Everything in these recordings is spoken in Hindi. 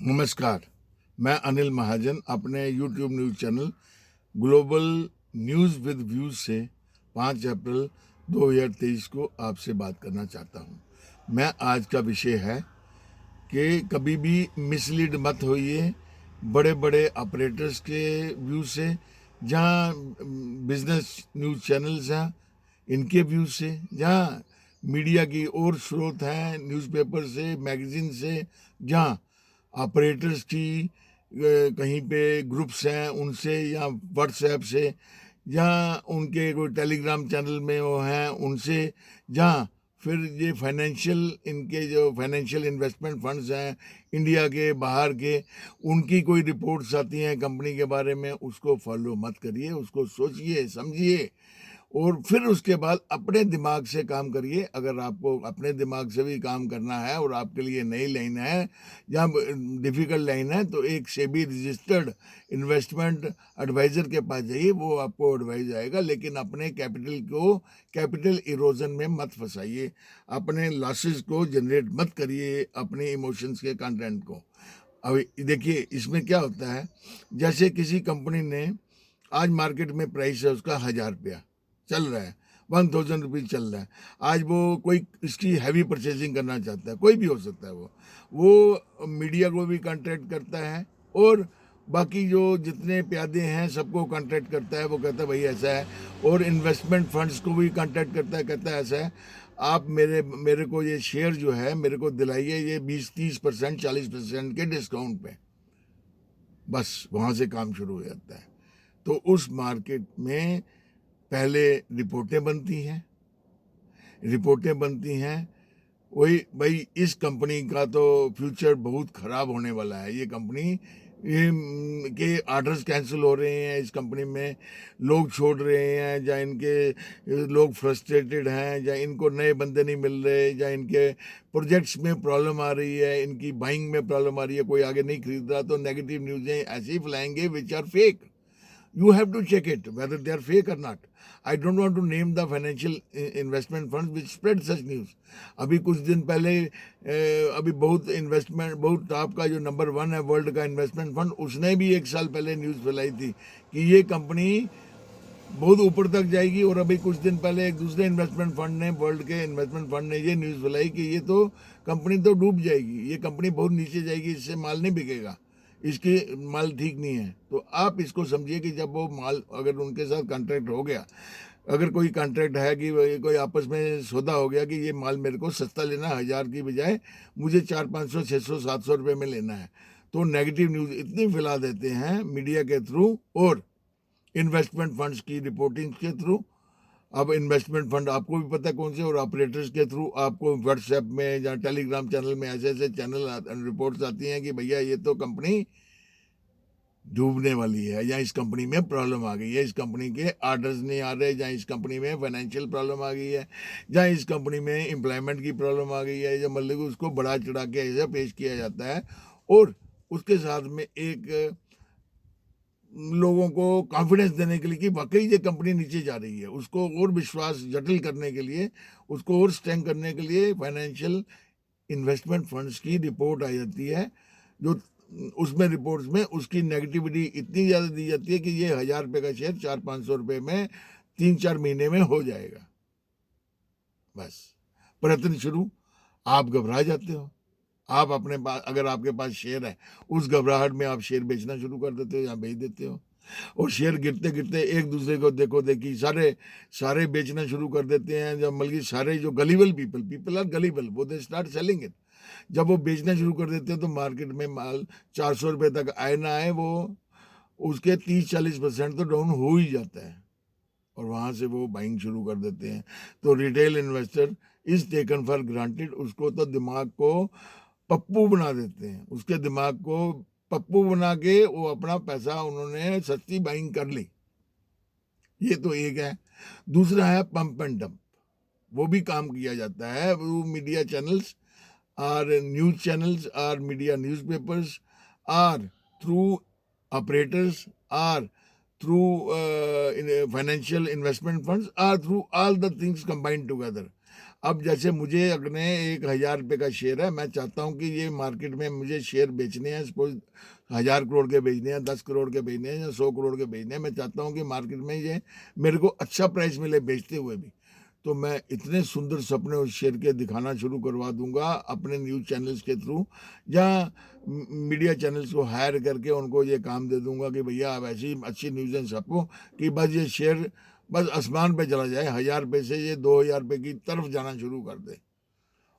नमस्कार। मैं अनिल महाजन अपने YouTube news channel global news with views से 5 अप्रैल 2023 को आपसे बात करना चाहता हूं। मैं आज का विषय है कि कभी भी मिसलीड मत होइए बड़े बड़े ऑपरेटर्स के व्यू से, जहां बिजनेस न्यूज़ चैनल्स हैं इनके व्यू से, जहां मीडिया की और स्रोत हैं न्यूज़पेपर से, मैगजीन से, जहां ऑपरेटर्स की कहीं पे ग्रुप्स हैं उनसे, या व्हाट्सएप से, या उनके कोई टेलीग्राम चैनल में वो हैं उनसे, जहाँ फिर ये फाइनेंशियल, इनके जो फाइनेंशियल इन्वेस्टमेंट फंड्स हैं इंडिया के बाहर के, उनकी कोई रिपोर्ट्स आती हैं कंपनी के बारे में, उसको फॉलो मत करिए, उसको सोचिए समझिए और फिर उसके बाद अपने दिमाग से काम करिए। अगर आपको अपने दिमाग से भी काम करना है और आपके लिए नई लाइन है या डिफ़िकल्ट लाइन है, तो एक सेबी रजिस्टर्ड इन्वेस्टमेंट एडवाइज़र के पास जाइए, वो आपको एडवाइस आएगा। लेकिन अपने कैपिटल इरोजन में मत फंसाइए, अपने लॉसेस को जनरेट मत करिए अपने इमोशंस के कंटेंट को। अभी देखिए इसमें क्या होता है, जैसे किसी कंपनी ने आज मार्केट में प्राइस है उसका 1000 रुपया चल रहा है, 1000 रुपीज़ चल रहा है। आज वो कोई इसकी हैवी परचेजिंग करना चाहता है, कोई भी हो सकता है, वो मीडिया को भी कॉन्ट्रैक्ट करता है और बाकी जो जितने प्यादे हैं सबको कॉन्ट्रैक्ट करता है। वो कहता है भाई ऐसा है, और इन्वेस्टमेंट फंड्स को भी कॉन्ट्रैक्ट करता है, कहता है ऐसा है, आप मेरे को ये शेयर जो है मेरे को दिलाइए ये 20-30% 40% के डिस्काउंट पे। बस वहाँ से काम शुरू हो जाता है। तो उस मार्केट में पहले रिपोर्टें बनती हैं, वही भाई इस कंपनी का तो फ्यूचर बहुत ख़राब होने वाला है, ये कंपनी के ऑर्डर्स कैंसिल हो रहे हैं, इस कंपनी में लोग छोड़ रहे हैं, या इनके लोग फ्रस्ट्रेटेड हैं, या इनको नए बंदे नहीं मिल रहे, या इनके प्रोजेक्ट्स में प्रॉब्लम आ रही है, इनकी बाइंग में प्रॉब्लम आ रही है, कोई आगे नहीं खरीद रहा, तो नेगेटिव न्यूज़ें ऐसे ही फैलाएंगे which are fake. You have to check it whether they are fake or not. I don't want to name the financial investment funds which spread such news. अभी कुछ दिन पहले अभी बहुत टॉप का जो नंबर 1 है वर्ल्ड का इन्वेस्टमेंट फंड, उसने भी 1 साल पहले न्यूज़ फैलाई थी कि ये कंपनी बहुत ऊपर तक जाएगी। और अभी कुछ दिन पहले एक दूसरे इन्वेस्टमेंट फंड ने, वर्ल्ड के इन्वेस्टमेंट फंड ने ये न्यूज़ फैलाई कि ये तो कंपनी तो डूब जाएगी, ये कंपनी बहुत नीचे जाएगी, इससे माल नहीं बिकेगा, इसकी माल ठीक नहीं है। तो आप इसको समझिए कि जब वो माल, अगर उनके साथ कॉन्ट्रैक्ट हो गया, अगर कोई कॉन्ट्रैक्ट है कि कोई आपस में सौदा हो गया कि ये माल मेरे को सस्ता लेना है, 1000 की बजाय मुझे 400-500-600-700 रुपये में लेना है, तो नेगेटिव न्यूज़ इतनी फैला देते हैं मीडिया के थ्रू और इन्वेस्टमेंट फंड्स की रिपोर्टिंग के थ्रू। अब इन्वेस्टमेंट फंड आपको भी पता है कौन से, और ऑपरेटर्स के थ्रू आपको व्हाट्सएप में या टेलीग्राम चैनल में ऐसे ऐसे चैनल रिपोर्ट्स आती हैं कि भैया ये तो कंपनी डूबने वाली है, या इस कंपनी में प्रॉब्लम आ गई है, इस कंपनी के ऑर्डर्स नहीं आ रहे, या इस कंपनी में फाइनेंशियल प्रॉब्लम आ गई है, या इस कंपनी में एम्प्लॉयमेंट की प्रॉब्लम आ गई है, या मतलब कि उसको बढ़ा चढ़ा के ऐसा पेश किया जाता है। और उसके साथ में एक लोगों को कॉन्फिडेंस देने के लिए कि वाकई ये कंपनी नीचे जा रही है, उसको और विश्वास जटिल करने के लिए, उसको और स्ट्रेंग करने के लिए फाइनेंशियल इन्वेस्टमेंट फंड्स की रिपोर्ट आ जाती है, जो उसमें रिपोर्ट्स में उसकी नेगेटिविटी इतनी ज़्यादा दी जाती है कि ये 1000 रुपये का शेयर 400-500 रुपये में 3-4 महीने में हो जाएगा। बस प्रयत्न शुरू, आप घबरा जाते हो, आप अपने पास, अगर आपके पास शेयर है, उस घबराहट में आप शेयर बेचना शुरू कर देते हो या बेच देते हो, और शेयर गिरते गिरते एक दूसरे को देखो देखी सारे सारे बेचना शुरू कर देते हैं। जब बल्कि सारे जो गलीबल पीपल आर गलीबल, वो दे स्टार्ट सेलिंग इट। जब वो बेचना शुरू कर देते हैं तो मार्केट में माल 400 रुपये तक आए ना आए, वो उसके 30-40% तो डाउन हो ही जाता है, और वहाँ से वो बाइंग शुरू कर देते हैं। तो retail investor is taken for granted, उसको तो दिमाग को पप्पू बना देते हैं, उसके दिमाग को पप्पू बना के वो अपना पैसा उन्होंने सस्ती बाइंग कर ली। ये तो एक है। दूसरा है पंप एंड डंप, वो भी काम किया जाता है। वो मीडिया चैनल्स और न्यूज़ चैनल्स और media newspapers are through operators are through financial investment funds or through all the things combined together, अब जैसे मुझे अपने 1,000 रुपये का शेयर है, मैं चाहता हूँ कि ये मार्केट में मुझे शेयर बेचने हैं, सपोज 1,000 करोड़ के बेचने हैं, 10 करोड़ के बेचने हैं या 100 करोड़ के बेचने हैं। मैं चाहता हूँ कि मार्केट में ये मेरे को अच्छा प्राइस मिले बेचते हुए भी। तो मैं इतने सुंदर सपने उस शेयर के दिखाना शुरू करवा दूंगा अपने न्यूज़ चैनल्स के थ्रू, या मीडिया चैनल्स को हायर करके उनको ये काम दे दूंगा कि भैया आप ऐसी अच्छी न्यूज़ छापो कि बस ये शेयर बस आसमान पे चला जाए, 1,000 रुपये से ये 2,000 रुपये की तरफ जाना शुरू कर दे।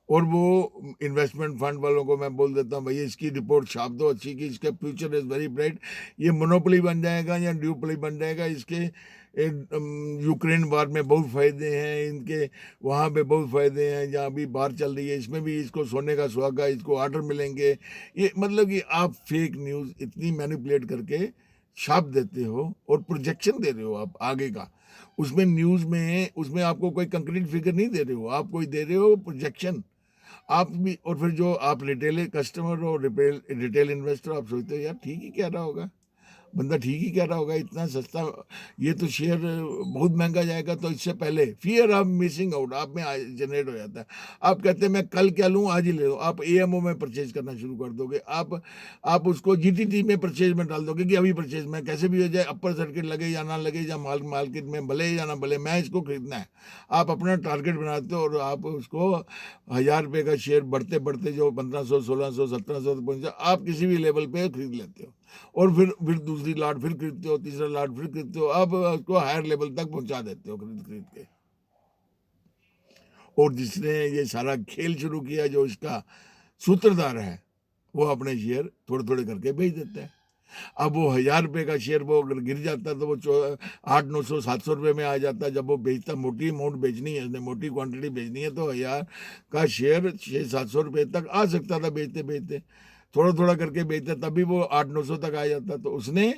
और वो इन्वेस्टमेंट फंड वालों को मैं बोल देता हूँ, भैया इसकी रिपोर्ट छाप दो अच्छी कि इसका फ्यूचर इज़ वेरी ब्राइट, ये मोनोपोली बन जाएगा या ड्यूपोली बन जाएगा। इसके यूक्रेन वार में बहुत फ़ायदे हैं, इनके वहाँ पे बहुत फ़ायदे हैं, जहाँ अभी वार चल रही है इसमें भी इसको सोने का सुहागा, इसको ऑर्डर मिलेंगे। ये मतलब कि आप फेक न्यूज़ इतनी मैनिपुलेट करके छाप देते हो और प्रोजेक्शन दे रहे हो आप आगे का। उसमें न्यूज़ में उसमें आपको कोई कंक्रीट फिगर नहीं दे रहे हो, आप कोई दे रहे हो प्रोजेक्शन। आप भी, और फिर जो आप रिटेल कस्टमर हो, रिटेल इन्वेस्टर, आप सोचते हो यार ठीक ही कह रहा होगा, बंदा ठीक ही कह रहा होगा, इतना सस्ता ये तो शेयर बहुत महंगा जाएगा। तो इससे पहले फियर ऑफ मिसिंग आउट आप में जनरेट हो जाता है। आप कहते हैं मैं कल क्या लूँ आज ही ले लूँ, आप एएमओ में परचेज करना शुरू कर दोगे। आप उसको जीटीटी में परचेज में डाल दोगे कि अभी परचेज में कैसे भी हो जाए, अपर सर्किट लगे या ना लगे, या मार्केट में भले या ना भले, मैं इसको खरीदना है। आप अपना टारगेट बनाते हो और आप उसको 1,000 रुपये का शेयर बढ़ते बढ़ते जो 1,500 1,600 1,700 पहुँचा, आप किसी भी लेवल पे खरीद लेते हो और फिर दूसरी लाट फिर खरीदते हो, तीसरा लाट फिर खरीदते हो, अब उसको हायर लेवल तक पहुंचा देते हो खरीद खरीद के। और जिसने ये सारा खेल शुरू किया, जो इसका सूत्रधार है, वो अपने शेयर थोड़े थोड़े करके बेच देता है। अब वो 1,000 रुपये का शेयर वो अगर गिर जाता है तो वो 800 900 700 रुपये में आ जाता है। जब वो बेचता, मोटी अमाउंट बेचनी है, उसने मोटी क्वांटिटी बेचनी है, तो 1,000 का शेयर 600 700 रुपये तक आ सकता था बेचते बेचते। थोड़ा थोड़ा करके बेचता तभी वो 800 900 तक आ जाता। तो उसने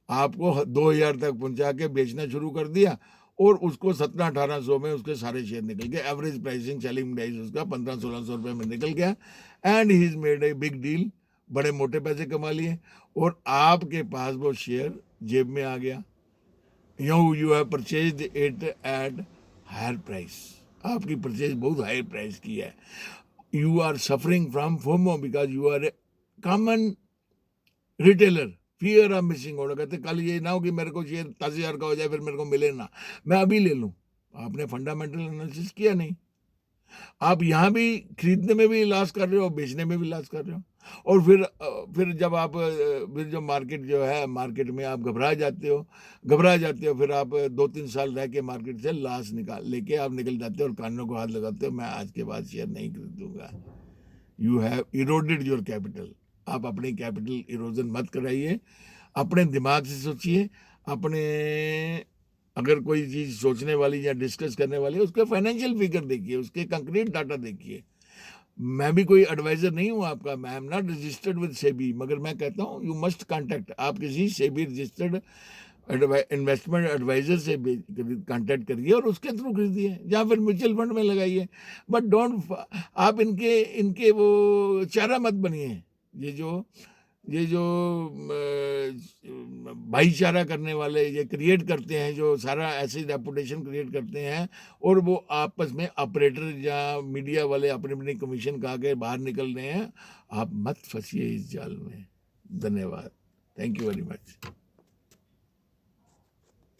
आपको 2,000 तक पहुंचा के बेचना शुरू कर दिया और उसको 1700 1800 में उसके सारे शेयर निकल गए। एवरेज प्राइसिंग सेलिंग प्राइस उसका 1500 1600 रुपये में निकल गया and he is made a big deal, बड़े मोटे पैसे कमा लिए और आपके पास वो शेयर जेब में आ गया। You have purchased it at higher price, आपकी परचेज बहुत हाई प्राइस की है। You are suffering from FOMO because you are a common retailer. Fear of missing out, कहते कल ये ना हो कि मेरे को शेयर 10,000 का हो जाए फिर मेरे को मिले ना, मैं अभी ले लूँ। आपने फंडामेंटल एनालिसिस किया नहीं। आप यहाँ भी खरीदने में भी लॉस कर रहे हो, बेचने में भी लॉस कर रहे हो। और फिर जब आप फिर जो मार्केट जो है, मार्केट में आप घबरा जाते हो, फिर आप 2-3 साल रह के मार्केट से लॉस लेके आप निकल जाते हो और कानों को हाथ लगाते हो, मैं आज के बाद शेयर नहीं खरीदूंगा। You have eroded your capital. आप अपनी कैपिटल इरोजन मत कराइए, अपने दिमाग से सोचिए। अपने अगर कोई चीज़ सोचने वाली या डिस्कस करने वाली है, उसके फाइनेंशियल फिगर देखिए, उसके कंक्रीट डाटा देखिए। मैं भी कोई एडवाइज़र नहीं हूँ आपका, मैं am not registered with SEBI, मगर मैं कहता हूँ यू मस्ट कांटेक्ट, आप किसी सेबी रजिस्टर्ड इन्वेस्टमेंट एडवाइजर से कांटेक्ट करिए और उसके थ्रू खरीदिए, या फिर म्यूचुअल फंड में लगाइए। बट डोंट, आप इनके इनके वो चारा मत बनिए। ये जो भाईचारा करने वाले ये क्रिएट करते हैं, जो सारा ऐसी रेपुटेशन क्रिएट करते हैं, और वो आपस में ऑपरेटर या मीडिया वाले अपनी अपनी कमीशन खा के बाहर निकल रहे हैं। आप मत फंसिए इस जाल में। धन्यवाद, थैंक यू वेरी मच।